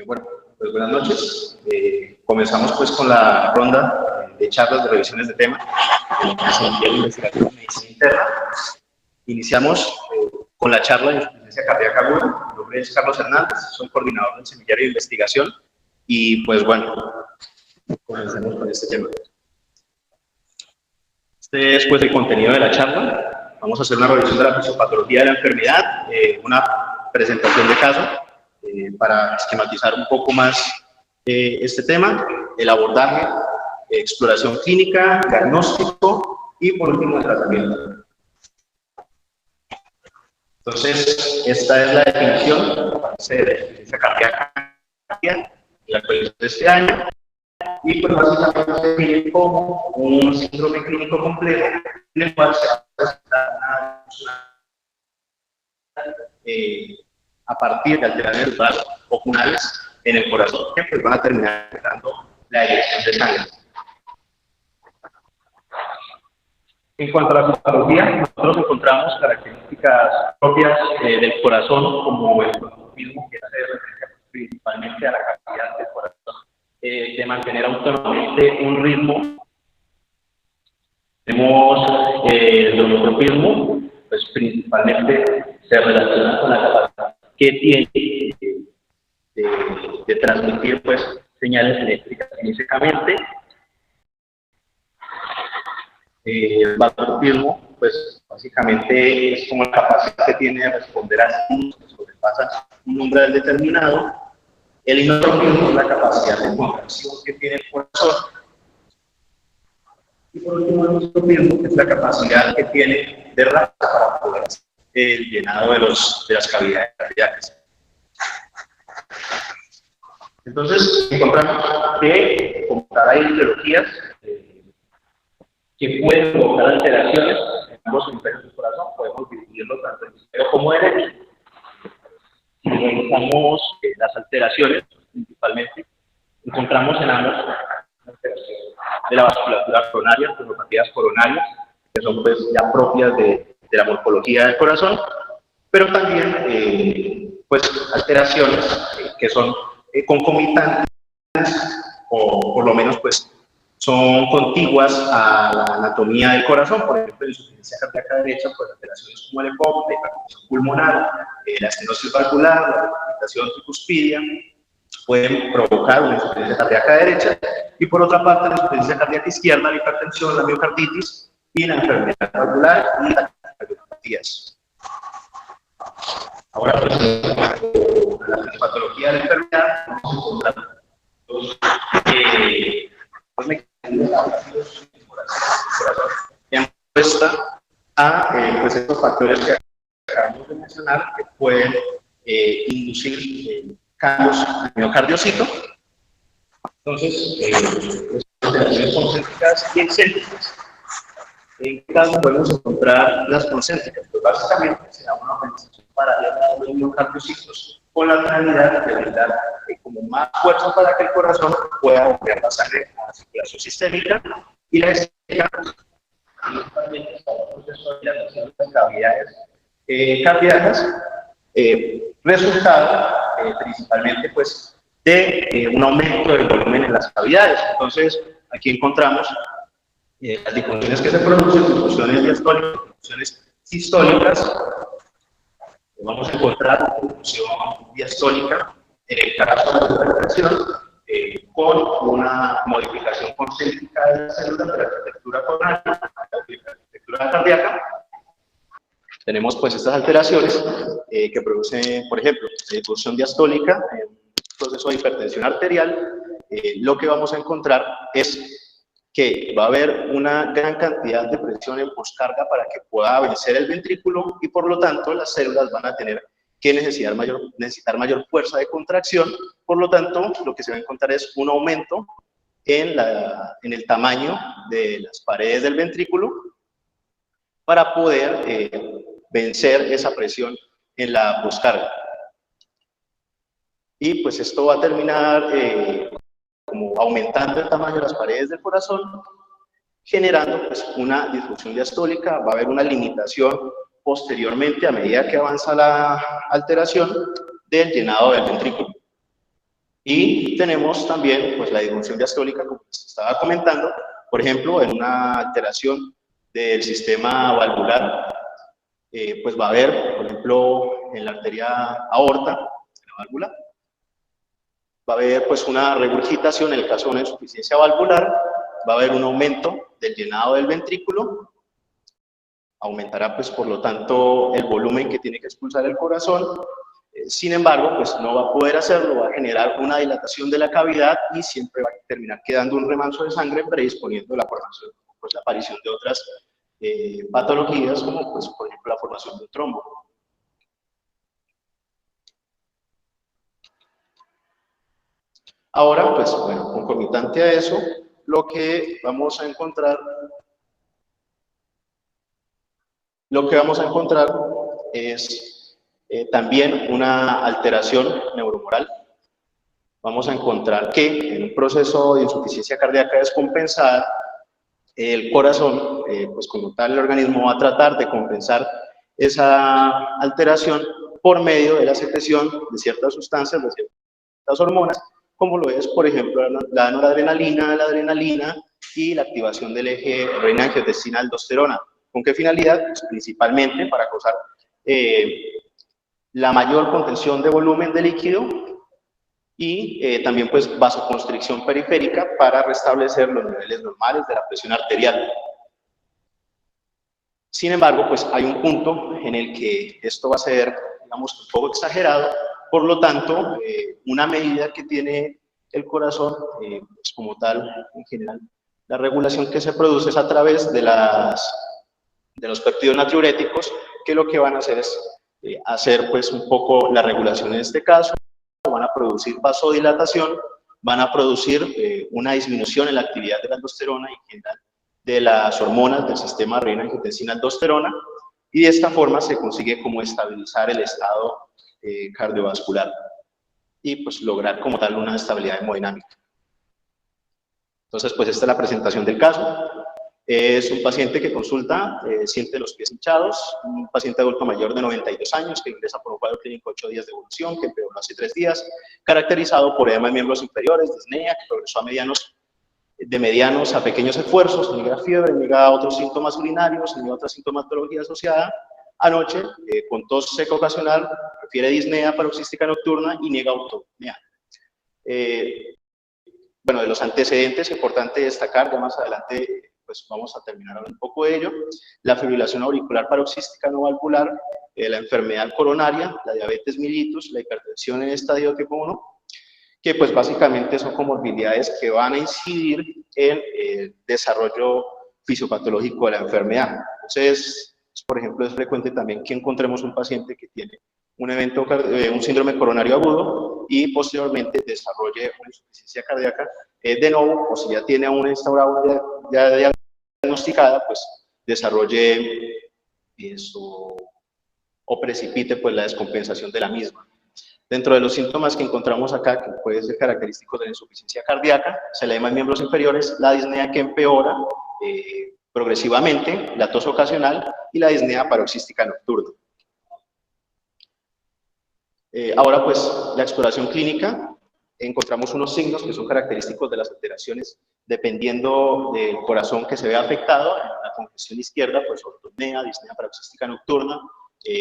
Bueno, pues buenas noches. Comenzamos pues con la ronda de charlas de revisiones de tema en la Secretaría de Investigación de Medicina Interna. Iniciamos con la charla de insuficiencia cardíaca aguda. Mi nombre es Carlos Hernández, soy coordinador del Semillero de Investigación y pues bueno, comencemos con este tema. Este es pues el contenido de la charla. Vamos a hacer una revisión de la fisiopatología de la enfermedad, una presentación de caso para esquematizar un poco más este tema, el abordaje, exploración clínica, diagnóstico y por último el tratamiento. Entonces, esta es la definición de insuficiencia cardíaca en la actualización de este año. Y pues básicamente se define como un síndrome clínico complejo en el cual se va a presentar a partir de alteraciones oculares en el corazón que pues van a terminar afectando la eyección de sangre. En cuanto a la patología, nosotros encontramos características propias del corazón, como el mismo que hace referencia principalmente a la capacidad del corazón de mantener autónomamente un ritmo. Tenemos el homeotropismo, pues principalmente se relaciona con la capacidad que tiene de transmitir pues señales eléctricas físicamente. El vasotropismo, pues básicamente es como la capacidad que tiene de responder a estímulos que sobrepasan un umbral determinado. El inotropismo es la capacidad de contracción que tiene el corazón. Y por último, el isotropismo, que es la capacidad que tiene de raza para poder hacer el llenado de las cavidades cardíacas. Entonces, encontramos que como tal hay etiologías que pueden provocar alteraciones en ambos hemisferios del corazón. Podemos dividirlo tanto en izquierdo como derecho. Si revisamos las alteraciones, principalmente, encontramos en ambos alteraciones de la vasculatura coronaria, neuropatías coronarias, que son pues ya propias de la morfología del corazón, pero también pues alteraciones que son concomitantes o por lo menos pues son contiguas a la anatomía del corazón. Por ejemplo, en insuficiencia cardíaca derecha, pues alteraciones como el EPOC, la hipertensión pulmonar, la estenosis valvular, la decapitación tricuspidia, pueden provocar una insuficiencia cardíaca derecha, y por otra parte, la insuficiencia cardíaca izquierda, la hipertensión, la miocarditis y la enfermedad valvular y las cardiopatías. Ahora, pues, la patología de la enfermedad, vamos a encontrar dos mecanismos que han puesto a pues, estos factores que acabamos de mencionar que pueden inducir cambios en el miocardiocito. Entonces, alteraciones concéntricas y excéntricas. En este caso podemos encontrar las concéntricas, pues básicamente se da una organización paralela de los miocardiocitos con la finalidad de brindar como más fuerza para que el corazón pueda bombear la sangre a la circulación sistémica, y la excéntrica principalmente está en el proceso de dilatación de las cavidades cardíacas, resultado principalmente pues de un aumento del volumen en las cavidades. Entonces aquí encontramos las difusiones que se producen, difusiones diastólicas, difusiones sistólicas. Vamos a encontrar una difusión diastólica en el caso de la hipertensión con una modificación concéntrica de la célula, de la arquitectura coronaria, de la arquitectura cardíaca. Tenemos pues estas alteraciones que producen, por ejemplo, difusión diastólica en un proceso de hipertensión arterial. Lo que vamos a encontrar es que va a haber una gran cantidad de presión en poscarga para que pueda vencer el ventrículo, y por lo tanto las células van a tener que necesitar mayor fuerza de contracción. Por lo tanto, lo que se va a encontrar es un aumento en el tamaño de las paredes del ventrículo para poder vencer esa presión en la poscarga. Y pues esto va a terminar como aumentando el tamaño de las paredes del corazón, generando pues una disfunción diastólica. Va a haber una limitación posteriormente, a medida que avanza la alteración, del llenado del ventrículo. Y tenemos también pues, la disfunción diastólica, como les estaba comentando, por ejemplo, en una alteración del sistema valvular, pues va a haber, por ejemplo, en la arteria aorta, en la válvula, va a haber pues una regurgitación en el caso de una insuficiencia valvular, va a haber un aumento del llenado del ventrículo, aumentará pues por lo tanto el volumen que tiene que expulsar el corazón, sin embargo pues no va a poder hacerlo, va a generar una dilatación de la cavidad y siempre va a terminar quedando un remanso de sangre predisponiendo la formación, pues la aparición de otras patologías como pues por ejemplo la formación de un trombo. Ahora, pues, bueno, concomitante a eso, lo que vamos a encontrar es también una alteración neuromoral. Vamos a encontrar que en un proceso de insuficiencia cardíaca descompensada, el corazón, pues como tal, el organismo va a tratar de compensar esa alteración por medio de la secreción de ciertas sustancias, de ciertas hormonas, como lo es, por ejemplo, la noradrenalina, la adrenalina y la activación del eje renina-angiotensina-aldosterona. ¿Con qué finalidad? Pues principalmente para causar la mayor contención de volumen de líquido y también pues vasoconstricción periférica para restablecer los niveles normales de la presión arterial. Sin embargo, pues hay un punto en el que esto va a ser, digamos, un poco exagerado, por lo tanto, una medida que tiene el corazón, pues como tal, en general, la regulación que se produce es a través de los péptidos natriuréticos, que lo que van a hacer es hacer pues un poco la regulación en este caso, van a producir vasodilatación, van a producir una disminución en la actividad de la aldosterona y en general de las hormonas del sistema renina-angiotensina-aldosterona, y de esta forma se consigue como estabilizar el estado cardiovascular y pues lograr como tal una estabilidad hemodinámica. Entonces, pues esta es la presentación del caso. Es un paciente que consulta, siente los pies hinchados, un paciente adulto mayor de 92 años que ingresa por un cuadro clínico 8 días de evolución, que empeoró hace 3 días, caracterizado por edema de miembros inferiores, disnea, que progresó de medianos a pequeños esfuerzos, niega fiebre, niega otros síntomas urinarios, niega otra sintomatología asociada. Anoche, con tos seca ocasional, refiere disnea paroxística nocturna y niega autopnea. Bueno, de los antecedentes, importante destacar, ya más adelante pues vamos a terminar un poco de ello, la fibrilación auricular paroxística no valvular, la enfermedad coronaria, la diabetes mellitus, la hipertensión en estadio tipo 1, que pues básicamente son comorbilidades que van a incidir en el desarrollo fisiopatológico de la enfermedad. Entonces, por ejemplo, es frecuente también que encontremos un paciente que tiene un síndrome coronario agudo y posteriormente desarrolle una insuficiencia cardíaca de nuevo, o si ya tiene una instaurada ya diagnosticada, pues desarrolle eso o precipite pues la descompensación de la misma. Dentro de los síntomas que encontramos acá, que pueden ser característicos de la insuficiencia cardíaca, se le llama en miembros inferiores, la disnea que empeora progresivamente, la tos ocasional y la disnea paroxística nocturna. Ahora pues la exploración clínica, encontramos unos signos que son característicos de las alteraciones dependiendo del corazón que se ve afectado. En la congestión izquierda pues ortopnea, disnea paroxística nocturna,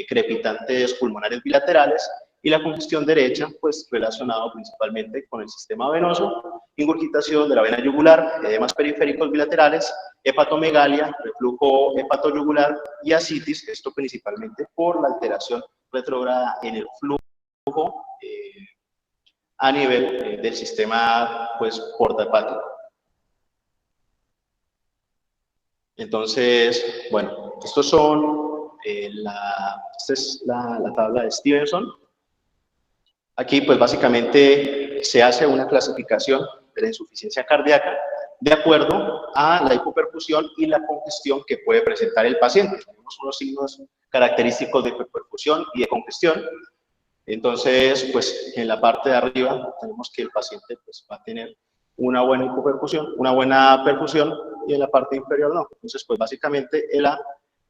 crepitantes pulmonares bilaterales, y la congestión derecha pues relacionado principalmente con el sistema venoso, ingurgitación de la vena yugular, edemas periféricos bilaterales, hepatomegalia, reflujo hepatoyugular y ascitis, esto principalmente por la alteración retrógrada en el flujo a nivel del sistema pues portahepático. Entonces, bueno, estos son esta es la tabla de Stevenson. Aquí pues básicamente se hace una clasificación de la insuficiencia cardíaca de acuerdo a la hipoperfusión y la congestión que puede presentar el paciente. Tenemos unos signos característicos de hipoperfusión y de congestión. Entonces, pues en la parte de arriba tenemos que el paciente pues, va a tener una buena hipoperfusión, una buena perfusión, y en la parte inferior no. Entonces, pues básicamente ELA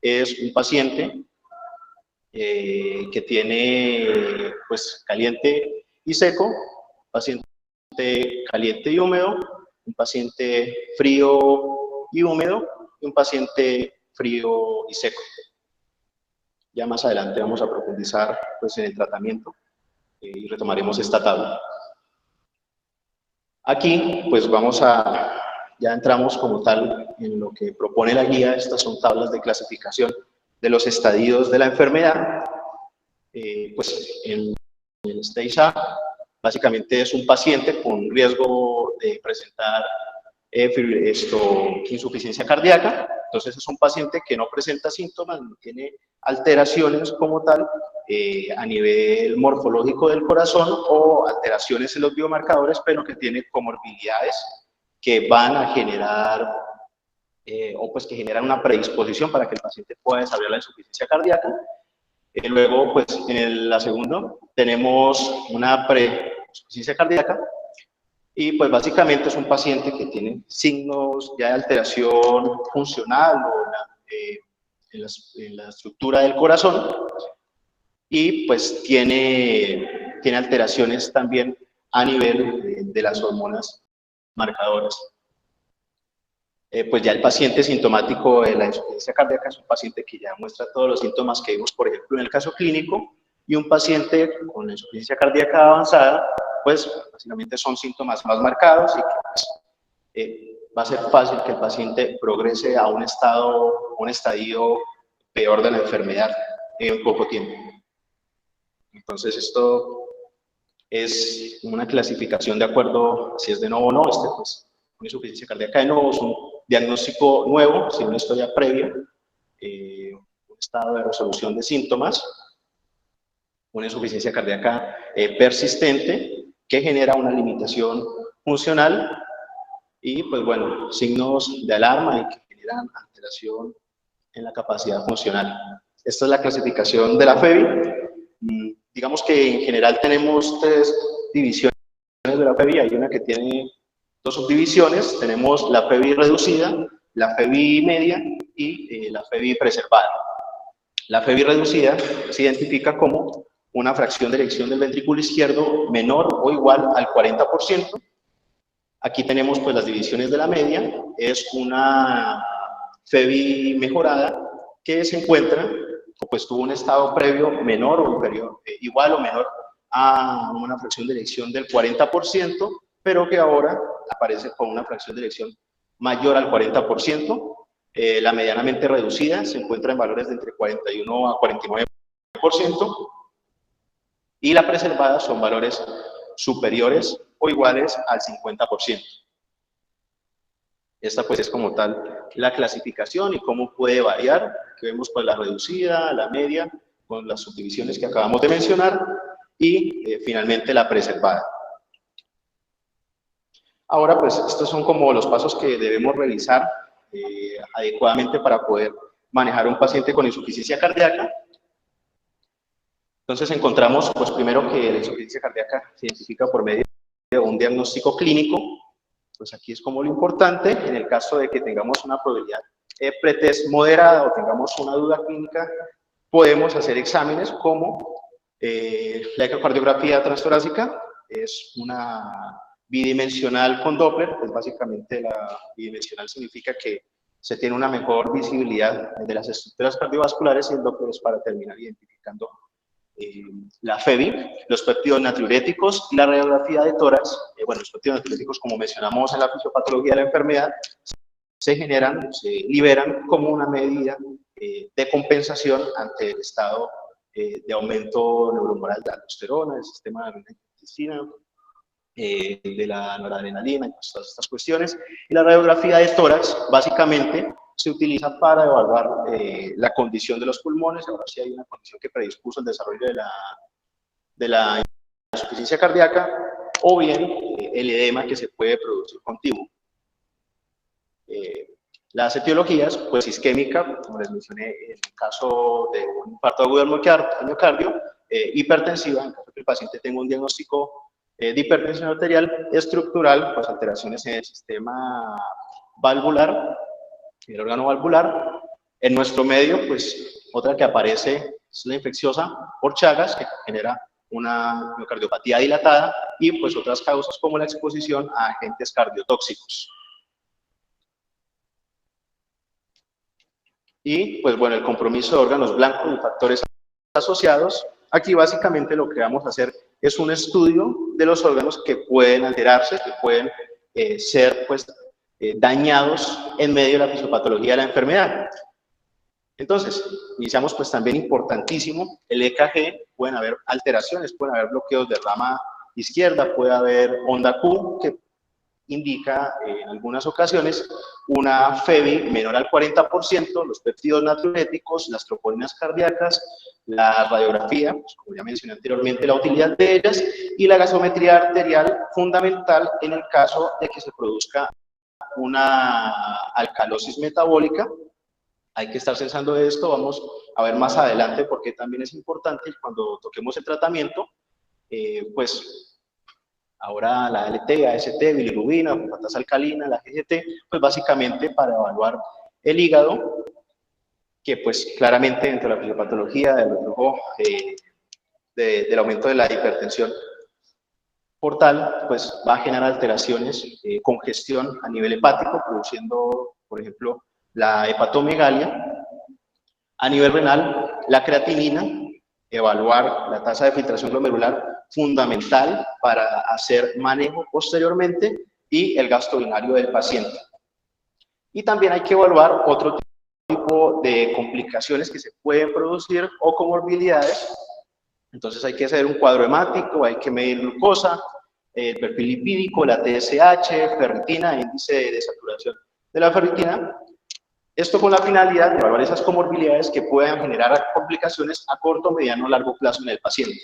es un paciente que tiene pues caliente y seco, paciente caliente y húmedo, un paciente frío y húmedo, y un paciente frío y seco. Ya más adelante vamos a profundizar pues, en el tratamiento y retomaremos esta tabla. Aquí, pues ya entramos como tal en lo que propone la guía. Estas son tablas de clasificación de los estadios de la enfermedad. Pues en el Stage A, básicamente es un paciente con riesgo de presentar insuficiencia cardíaca. Entonces es un paciente que no presenta síntomas, no tiene alteraciones como tal a nivel morfológico del corazón o alteraciones en los biomarcadores, pero que tiene comorbilidades que van a generar o pues que generan una predisposición para que el paciente pueda desarrollar la insuficiencia cardíaca. Luego, pues en la segunda tenemos una preinsuficiencia cardíaca. Y pues básicamente es un paciente que tiene signos ya de alteración funcional o en la estructura del corazón y pues tiene alteraciones también a nivel de las hormonas marcadoras. Pues ya el paciente sintomático de la insuficiencia cardíaca es un paciente que ya muestra todos los síntomas que vimos, por ejemplo, en el caso clínico, y un paciente con insuficiencia cardíaca avanzada, pues básicamente son síntomas más marcados y que pues, va a ser fácil que el paciente progrese a un estadio peor de la enfermedad en poco tiempo. Entonces esto es una clasificación de acuerdo a si es de nuevo o no. Pues, una insuficiencia cardíaca de nuevo es un diagnóstico nuevo, sin una historia previa, un estado de resolución de síntomas, una insuficiencia cardíaca persistente que genera una limitación funcional y, pues bueno, signos de alarma y que generan alteración en la capacidad funcional. Esta es la clasificación de la FEBI. Digamos que en general tenemos 3 divisiones de la FEBI. Hay una que tiene 2 subdivisiones. Tenemos la FEBI reducida, la FEBI media y la FEBI preservada. La FEBI reducida se identifica como una fracción de erección del ventrículo izquierdo menor o igual al 40%. Aquí tenemos pues las divisiones de la media. Es una FEBI mejorada que se encuentra, pues tuvo un estado previo menor o inferior, igual o menor a una fracción de erección del 40%, pero que ahora aparece con una fracción de erección mayor al 40%. La medianamente reducida se encuentra en valores de entre 41 a 49%, y la preservada son valores superiores o iguales al 50%. Esta pues es como tal la clasificación y cómo puede variar, que vemos pues la reducida, la media, con las subdivisiones que acabamos de mencionar, y finalmente la preservada. Ahora pues estos son como los pasos que debemos realizar adecuadamente para poder manejar un paciente con insuficiencia cardíaca. Entonces encontramos pues primero que la insuficiencia cardíaca se identifica por medio de un diagnóstico clínico. Pues aquí es como lo importante, en el caso de que tengamos una probabilidad pretest moderada o tengamos una duda clínica, podemos hacer exámenes como la ecocardiografía transtorácica, es una bidimensional con Doppler. Pues básicamente la bidimensional significa que se tiene una mejor visibilidad de las estructuras cardiovasculares, y el Doppler es para terminar identificando la FEBI, los péptidos natriuréticos y la radiografía de tórax. Bueno, los péptidos natriuréticos, como mencionamos en la fisiopatología de la enfermedad, se liberan como una medida de compensación ante el estado de aumento neuromoral de la aldosterona, del sistema de la intestina, de la noradrenalina y todas estas cuestiones. Y la radiografía de tórax básicamente se utiliza para evaluar la condición de los pulmones, ahora sí hay una condición que predispuso el desarrollo de la insuficiencia cardíaca, o bien el edema que se puede producir continuo. Las etiologías, pues isquémica, como les mencioné, en el caso de un infarto agudo del miocardio, hipertensiva, en caso de que el paciente tenga un diagnóstico de hipertensión arterial, estructural, pues alteraciones en el sistema valvular, el órgano valvular. En nuestro medio, pues otra que aparece es la infecciosa por Chagas, que genera una miocardiopatía dilatada y pues otras causas como la exposición a agentes cardiotóxicos. Y pues bueno, el compromiso de órganos blancos y factores asociados. Aquí básicamente lo que vamos a hacer es un estudio de los órganos que pueden alterarse, que pueden ser pues dañados en medio de la fisiopatología de la enfermedad. Entonces, iniciamos pues también importantísimo el EKG, pueden haber alteraciones, pueden haber bloqueos de rama izquierda, puede haber onda Q, que indica en algunas ocasiones una FEBI menor al 40%, los péptidos natriuréticos, las troponinas cardíacas, la radiografía, pues como ya mencioné anteriormente, la utilidad de ellas, y la gasometría arterial, fundamental en el caso de que se produzca una alcalosis metabólica. Hay que estar pensando de esto, vamos a ver más adelante porque también es importante cuando toquemos el tratamiento, pues ahora la ALT, AST, bilirrubina, fosfatasa alcalina, la GGT, pues básicamente para evaluar el hígado, que pues claramente dentro de la fisiopatología del reflujo del aumento de la hipertensión portal, pues va a generar alteraciones, congestión a nivel hepático, produciendo, por ejemplo, la hepatomegalia. A nivel renal, la creatinina, evaluar la tasa de filtración glomerular, fundamental para hacer manejo posteriormente, y el gasto urinario del paciente. Y también hay que evaluar otro tipo de complicaciones que se pueden producir o comorbilidades. Entonces hay que hacer un cuadro hemático, hay que medir glucosa, el perfil lipídico, la TSH, ferritina, índice de saturación de la ferritina. Esto con la finalidad de evaluar esas comorbilidades que puedan generar complicaciones a corto, mediano o largo plazo en el paciente.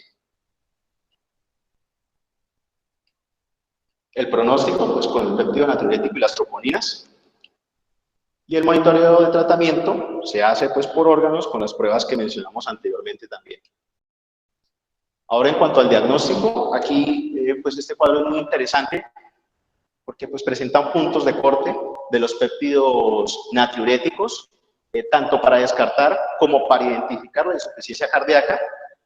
El pronóstico, pues con el péptido natriurético y las troponinas. Y el monitoreo de tratamiento se hace pues por órganos con las pruebas que mencionamos anteriormente también. Ahora en cuanto al diagnóstico, aquí pues este cuadro es muy interesante porque pues presenta puntos de corte de los péptidos natriuréticos, tanto para descartar como para identificar la insuficiencia cardíaca,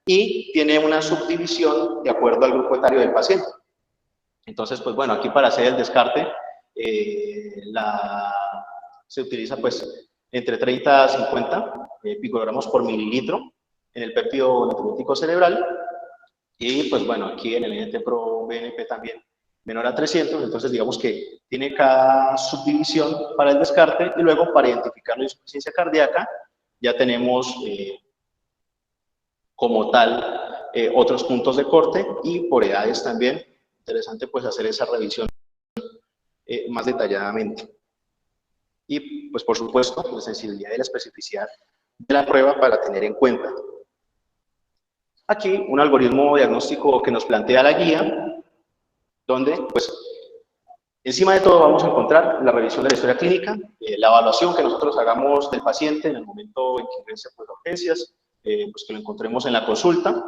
y tiene una subdivisión de acuerdo al grupo etario del paciente. Entonces, pues bueno, aquí para hacer el descarte se utiliza pues entre 30 a 50 picogramos por mililitro en el péptido natriurético cerebral, y pues bueno, aquí en el NT-proBNP también menor a 300, entonces digamos que tiene cada subdivisión para el descarte, y luego para identificar la insuficiencia cardíaca ya tenemos como tal otros puntos de corte, y por edades también. Interesante pues hacer esa revisión más detalladamente. Y pues por supuesto la sensibilidad y la especificidad de la prueba para tener en cuenta. Aquí un algoritmo diagnóstico que nos plantea la guía, donde pues encima de todo vamos a encontrar la revisión de la historia clínica, la evaluación que nosotros hagamos del paciente en el momento en que ingrese pues, a urgencias, pues que lo encontremos en la consulta,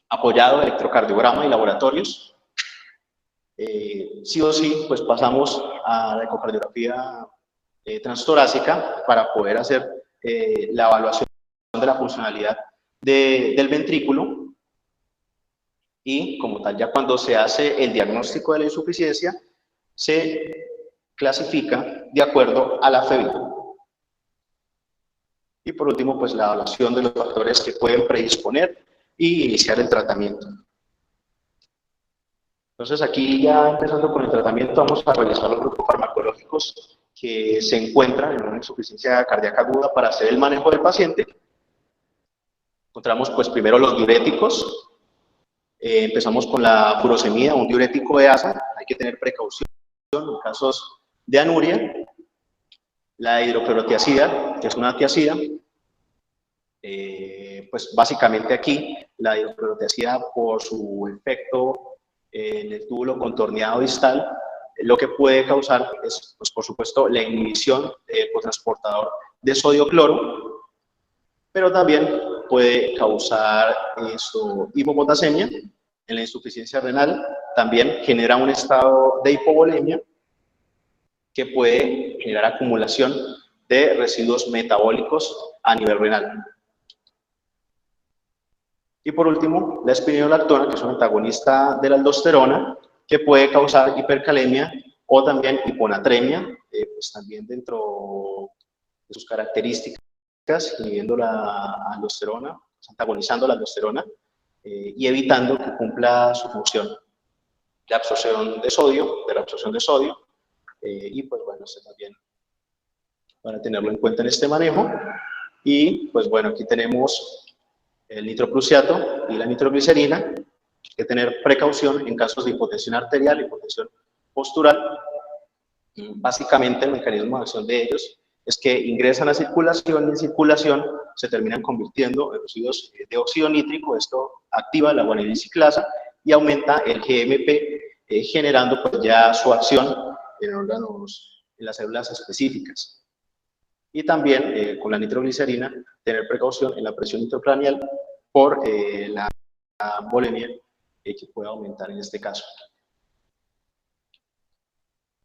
apoyado de electrocardiograma y laboratorios. Sí o sí, pues pasamos a la ecocardiografía transtorácica para poder hacer la evaluación de la funcionalidad del ventrículo, y como tal ya cuando se hace el diagnóstico de la insuficiencia se clasifica de acuerdo a la FEBI. Y por último, pues la evaluación de los factores que pueden predisponer y iniciar el tratamiento. Entonces aquí ya empezando con el tratamiento vamos a realizar los grupos farmacológicos que se encuentran en una insuficiencia cardíaca aguda para hacer el manejo del paciente. Encontramos pues primero los diuréticos. Empezamos con la furosemida, un diurético de asa, hay que tener precaución en casos de anuria. La hidroclorotiazida, que es una tiazida, pues básicamente aquí la hidroclorotiazida por su efecto en el túbulo contorneado distal, lo que puede causar es, pues por supuesto, la inhibición del cotransportador de sodio-cloro, pero también puede causar hipopotasemia en la insuficiencia renal, también genera un estado de hipovolemia que puede generar acumulación de residuos metabólicos a nivel renal. Y por último, la espironolactona, que es un antagonista de la aldosterona, que puede causar hipercalemia o también hiponatremia, pues también dentro de sus características, inhibiendo la aldosterona, antagonizando la aldosterona y evitando que cumpla su función de absorción de sodio, y pues bueno, esto también para tenerlo en cuenta en este manejo. Y pues bueno, aquí tenemos el nitroprusiato y la nitroglicerina. Hay que tener precaución en casos de hipotensión arterial, hipotensión postural. Básicamente el mecanismo de acción de ellos es que ingresan a circulación y en circulación se terminan convirtiendo en residuos de óxido nítrico. Esto activa la guanidiciclasa y aumenta el GMP, generando pues ya su acción en órganos, en las células específicas. Y también con la nitroglicerina, tener precaución en la presión intracraneal por la volemia que puede aumentar en este caso.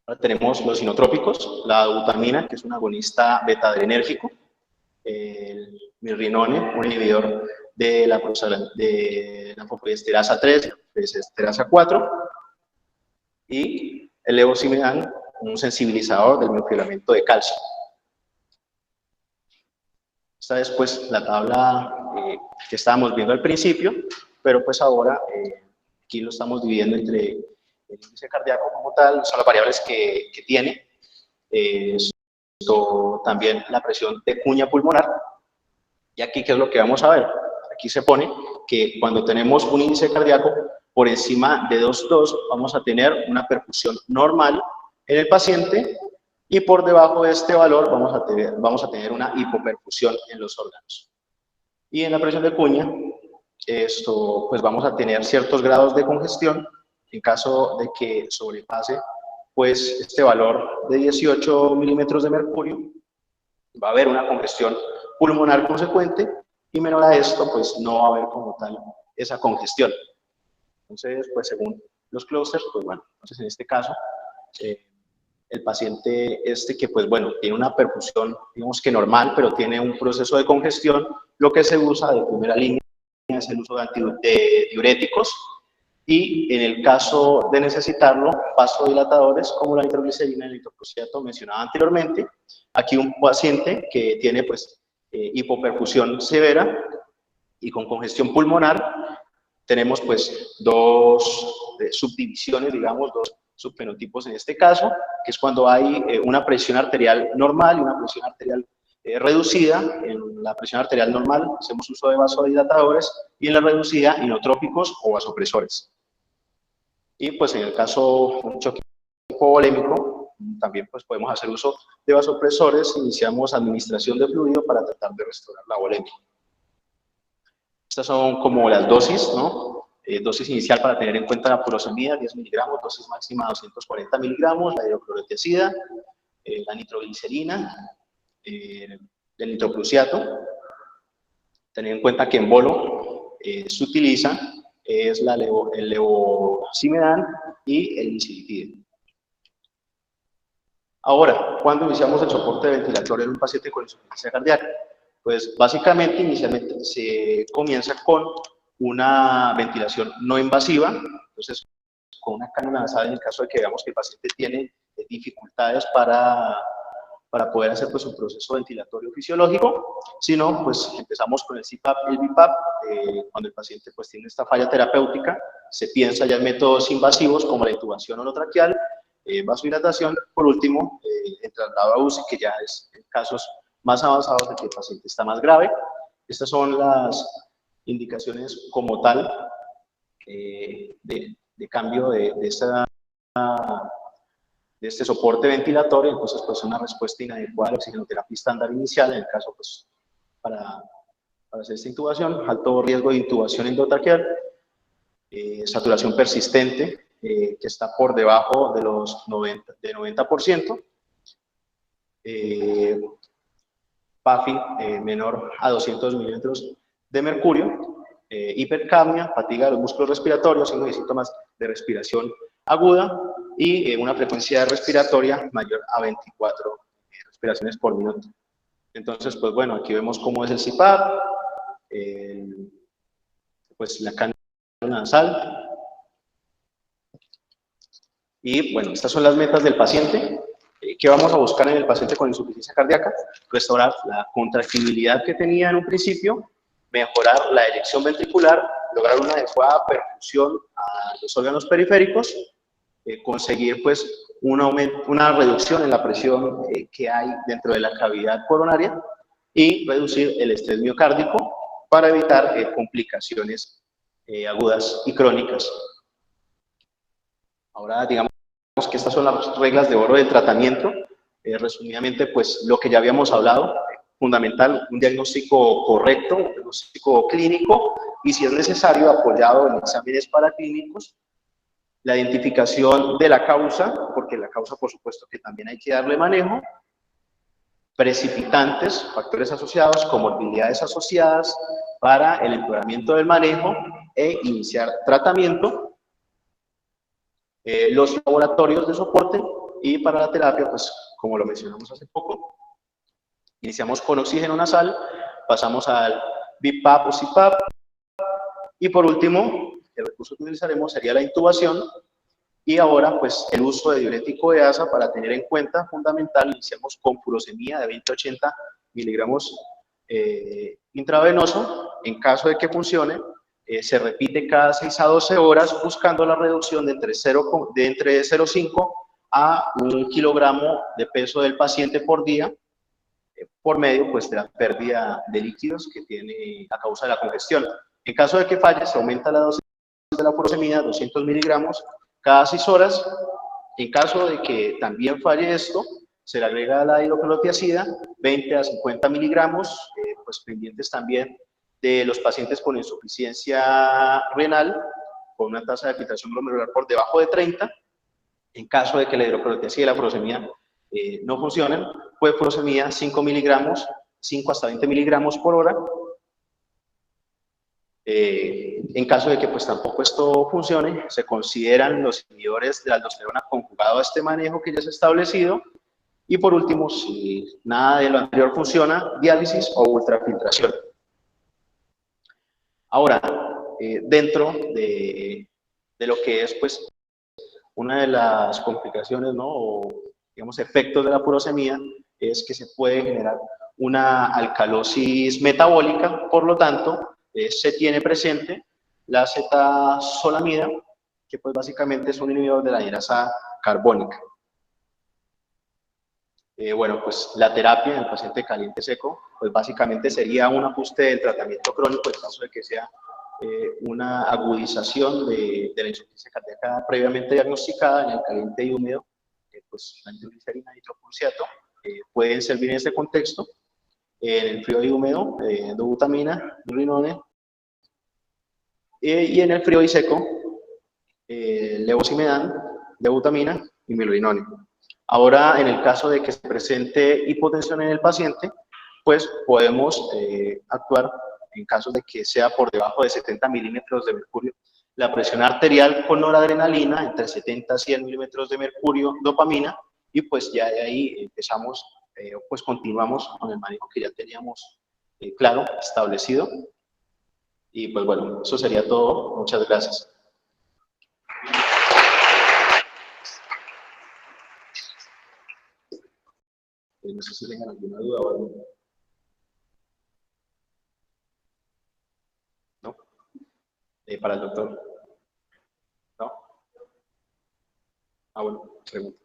Ahora tenemos los inotrópicos, la butamina, que es un agonista beta-adrenérgico, el mirrinone, un inhibidor de la fosfodiesterasa 3, fosfodiesterasa 4, y el levosimendan, un sensibilizador del miofilamento de calcio. Esta es pues la tabla que estábamos viendo al principio, pero pues ahora aquí lo estamos dividiendo entre el índice cardíaco como tal, son las variables que tiene, también la presión de cuña pulmonar, y aquí ¿qué es lo que vamos a ver? Aquí se pone que cuando tenemos un índice cardíaco por encima de 2,2 vamos a tener una perfusión normal en el paciente, y por debajo de este valor vamos a tener una hipoperfusión en los órganos. Y en la presión de cuña, pues vamos a tener ciertos grados de congestión. En caso de que sobrepase pues este valor de 18 milímetros de mercurio, va a haber una congestión pulmonar consecuente, y menor a esto, pues no va a haber como tal esa congestión. Entonces, pues según los clústeres, pues bueno, entonces en este caso, el paciente que pues bueno, tiene una perfusión, digamos que normal, pero tiene un proceso de congestión, lo que se usa de primera línea es el uso de diuréticos, y en el caso de necesitarlo, vasodilatadores como la nitroglicerina y el nitroprusiato mencionado anteriormente. Aquí un paciente que tiene pues hipoperfusión severa y con congestión pulmonar, tenemos pues dos subdivisiones, digamos, dos subfenotipos en este caso, que es cuando hay una presión arterial normal y una presión arterial reducida. En la presión arterial normal hacemos uso de vasodilatadores, y en la reducida inotrópicos o vasopresores. Y pues en el caso de un choque hipovolémico, también pues podemos hacer uso de vasopresores. Iniciamos administración de fluido para tratar de restaurar la volemia. Estas son como las dosis, ¿no? Dosis inicial para tener en cuenta la furosemida, 10 miligramos, dosis máxima 240 miligramos, la hidroclorotiazida, la nitroglicerina, el nitroprusiato. Tener en cuenta que en bolo se utiliza es el levosimendan y el isilipide. Ahora, ¿cuándo iniciamos el soporte ventilatorio en un paciente con insuficiencia cardíaca? Pues básicamente, inicialmente se comienza con una ventilación no invasiva, entonces con una cánula nasal en el caso de que veamos que el paciente tiene dificultades para poder hacer pues un proceso ventilatorio fisiológico. Si no, pues empezamos con el CPAP y el BiPAP. Cuando el paciente pues tiene esta falla terapéutica, se piensa ya en métodos invasivos como la intubación orotraqueal, vasodilatación, por último, el traslado a UCI, que ya es en casos más avanzados de que el paciente está más grave. Estas son las indicaciones como tal de cambio de este soporte ventilatorio. Entonces, pues una respuesta inadecuada a la oxigenoterapia estándar inicial, en el caso, pues, para hacer esta intubación, alto riesgo de intubación endotraqueal, saturación persistente, que está por debajo de los 90%, PAFI menor a 200 milímetros de mercurio, hipercapnia, fatiga de los músculos respiratorios, signos y síntomas de respiración aguda, y una frecuencia respiratoria mayor a 24 respiraciones por minuto. Entonces, pues bueno, aquí vemos cómo es el CPAP, el pues la cánula nasal. Y bueno, estas son las metas del paciente. ¿Qué vamos a buscar en el paciente con insuficiencia cardíaca? Restaurar la contractibilidad que tenía en un principio, mejorar la eyección ventricular, lograr una adecuada perfusión a los órganos periféricos, conseguir pues una reducción en la presión que hay dentro de la cavidad coronaria y reducir el estrés miocárdico para evitar complicaciones agudas y crónicas. Ahora, digamos que estas son las reglas de oro del tratamiento. Resumidamente, pues lo que ya habíamos hablado, fundamental, un diagnóstico correcto, un diagnóstico clínico, y si es necesario, apoyado en exámenes paraclínicos, la identificación de la causa, porque la causa, por supuesto, que también hay que darle manejo, precipitantes, factores asociados, comorbilidades asociadas para el empeoramiento del manejo e iniciar tratamiento, los laboratorios de soporte y para la terapia, pues como lo mencionamos hace poco, iniciamos con oxígeno nasal, pasamos al BiPAP o CPAP y por último, el recurso que utilizaremos sería la intubación y ahora pues el uso de diurético de asa para tener en cuenta, fundamental, iniciamos con furosemida de 20-80 miligramos intravenoso. En caso de que funcione, se repite cada 6 a 12 horas buscando la reducción de entre 0,5 a 1 kilogramo de peso del paciente por día, por medio pues, de la pérdida de líquidos que tiene a causa de la congestión. En caso de que falle, se aumenta la dosis de la furosemida a 200 miligramos cada 6 horas. En caso de que también falle esto, se le agrega la hidroclorotiazida, 20 a 50 miligramos, pues pendientes también de los pacientes con insuficiencia renal, con una tasa de filtración glomerular por debajo de 30. En caso de que la hidroclorotiazida y la furosemida no funcionen, pues furosemida 5 miligramos, 5 hasta 20 miligramos por hora. En caso de que pues tampoco esto funcione, se consideran los inhibidores de la aldosterona conjugado a este manejo que ya se ha establecido. Y por último, si nada de lo anterior funciona, diálisis o ultrafiltración. Ahora, dentro de lo que es pues una de las complicaciones, ¿no? O digamos efectos de la furosemida es que se puede generar una alcalosis metabólica, por lo tanto, se tiene presente la acetazolamida, que pues básicamente es un inhibidor de la hidrasa carbónica. Bueno, pues la terapia en el paciente caliente seco, pues básicamente sería un ajuste del tratamiento crónico en caso de que sea una agudización de la insuficiencia cardíaca previamente diagnosticada en el caliente y húmedo, pues la nitroglicerina y hidrocurciato pueden servir en este contexto. En el frío y húmedo, dobutamina, milurinone, y en el frío y seco, levosimedan, dobutamina y milurinone. Ahora, en el caso de que se presente hipotensión en el paciente, pues podemos actuar en caso de que sea por debajo de 70 milímetros de mercurio. La presión arterial con noradrenalina, entre 70 a 100 milímetros de mercurio, dopamina, y pues ya de ahí empezamos, pues continuamos con el manejo que ya teníamos claro, establecido. Y pues bueno, eso sería todo. Muchas gracias. No sé si tengan alguna duda o algo. ¿No? Para el doctor. ¿No? Ah, bueno, pregunta.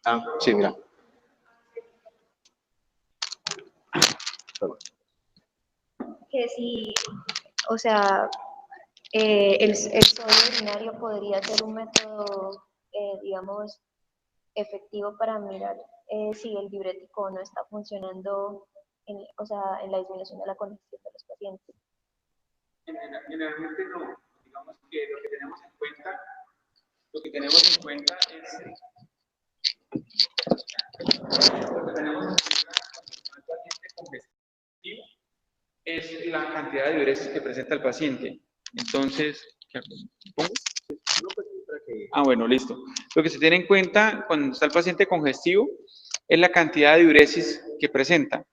Ah, sí, mira. Perdón. Que si, o sea, el sodio urinario podría ser un método, digamos, efectivo para mirar si el diurético no está funcionando, o sea, en la disminución de la congestión de los pacientes. Generalmente no. Digamos que lo que tenemos en cuenta es la cantidad de diuresis que presenta el paciente. Entonces, ¿qué pongo? Ah, bueno, listo. Lo que se tiene en cuenta cuando está el paciente congestivo es la cantidad de diuresis que presenta.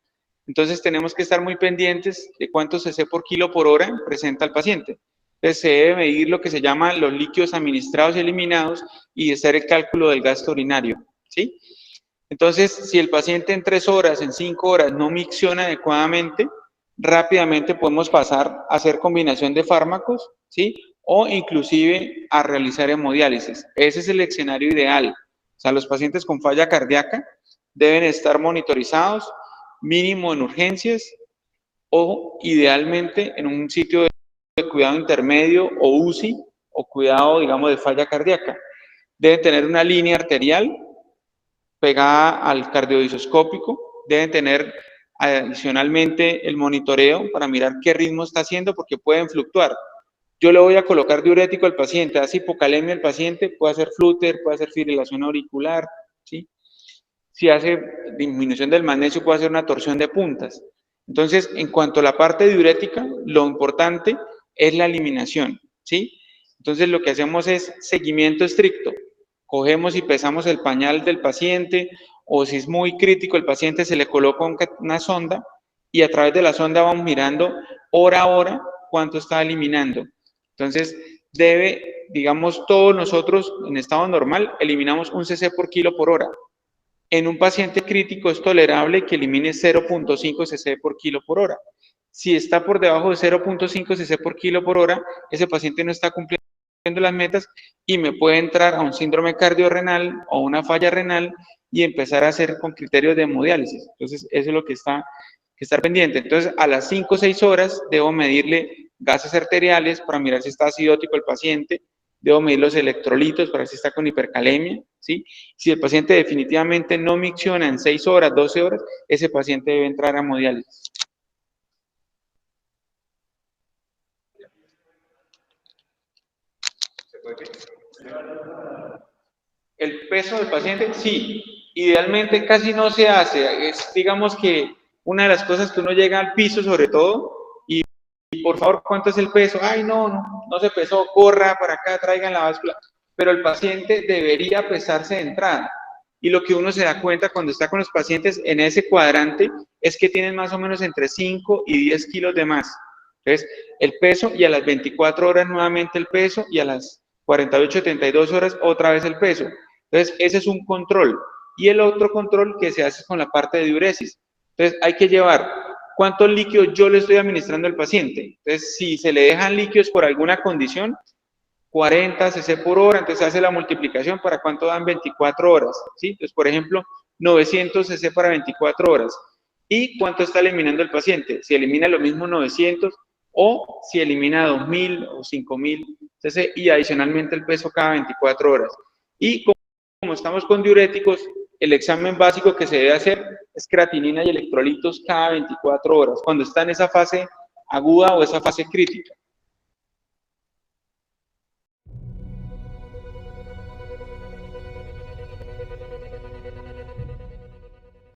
Entonces tenemos que estar muy pendientes de cuántos cc por kilo por hora presenta el paciente. Entonces se debe medir lo que se llama los líquidos administrados y eliminados y hacer el cálculo del gasto urinario, ¿sí? Entonces, si el paciente en 3 horas, en 5 horas no micciona adecuadamente, rápidamente podemos pasar a hacer combinación de fármacos, ¿sí? O inclusive a realizar hemodiálisis. Ese es el escenario ideal. O sea, los pacientes con falla cardíaca deben estar monitorizados, mínimo en urgencias o idealmente en un sitio de cuidado intermedio o UCI o cuidado, digamos, de falla cardíaca. Deben tener una línea arterial pegada al cardiodisoscópico, deben tener adicionalmente el monitoreo para mirar qué ritmo está haciendo porque pueden fluctuar. Yo le voy a colocar diurético al paciente, hace hipocalemia al paciente, puede hacer flúter, puede hacer fibrilación auricular, ¿sí? Si hace disminución del magnesio, puede hacer una torsión de puntas. Entonces, en cuanto a la parte diurética, lo importante es la eliminación, ¿sí? Entonces, lo que hacemos es seguimiento estricto. Cogemos y pesamos el pañal del paciente, o si es muy crítico el paciente, se le coloca una sonda, y a través de la sonda vamos mirando hora a hora cuánto está eliminando. Entonces, digamos, todos nosotros en estado normal eliminamos 1 cc por kilo por hora. En un paciente crítico es tolerable que elimine 0.5 cc por kilo por hora. Si está por debajo de 0.5 cc por kilo por hora, ese paciente no está cumpliendo las metas y me puede entrar a un síndrome cardiorrenal o una falla renal y empezar a hacer con criterios de hemodiálisis. Entonces, eso es lo que está que estar pendiente. Entonces, a las 5 o 6 horas debo medirle gases arteriales para mirar si está acidótico el paciente, debo medir los electrolitos para ver si está con hipercalemia, ¿sí? Si el paciente definitivamente no micciona en 6 horas, 12 horas, ese paciente debe entrar a hemodiálisis. El peso del paciente, sí, idealmente casi no se hace. Es, digamos que una de las cosas que uno llega al piso sobre todo y por favor, ¿cuánto es el peso? Ay, no se pesó, corra para acá, traigan la báscula. Pero el paciente debería pesarse de entrada. Y lo que uno se da cuenta cuando está con los pacientes en ese cuadrante es que tienen más o menos entre 5 y 10 kilos de más. Entonces, el peso y a las 24 horas nuevamente el peso y a las 48, 72 horas otra vez el peso. Entonces, ese es un control. Y el otro control que se hace con la parte de diuresis. Entonces, hay que llevar cuántos líquidos yo le estoy administrando al paciente. Entonces, si se le dejan líquidos por alguna condición, 40 cc por hora, entonces se hace la multiplicación para cuánto dan 24 horas, ¿sí? Entonces, por ejemplo, 900 cc para 24 horas. ¿Y cuánto está eliminando el paciente? Si elimina lo mismo 900 o si elimina 2000 o 5000 cc y adicionalmente el peso cada 24 horas. Y como estamos con diuréticos, el examen básico que se debe hacer es creatinina y electrolitos cada 24 horas, cuando está en esa fase aguda o esa fase crítica.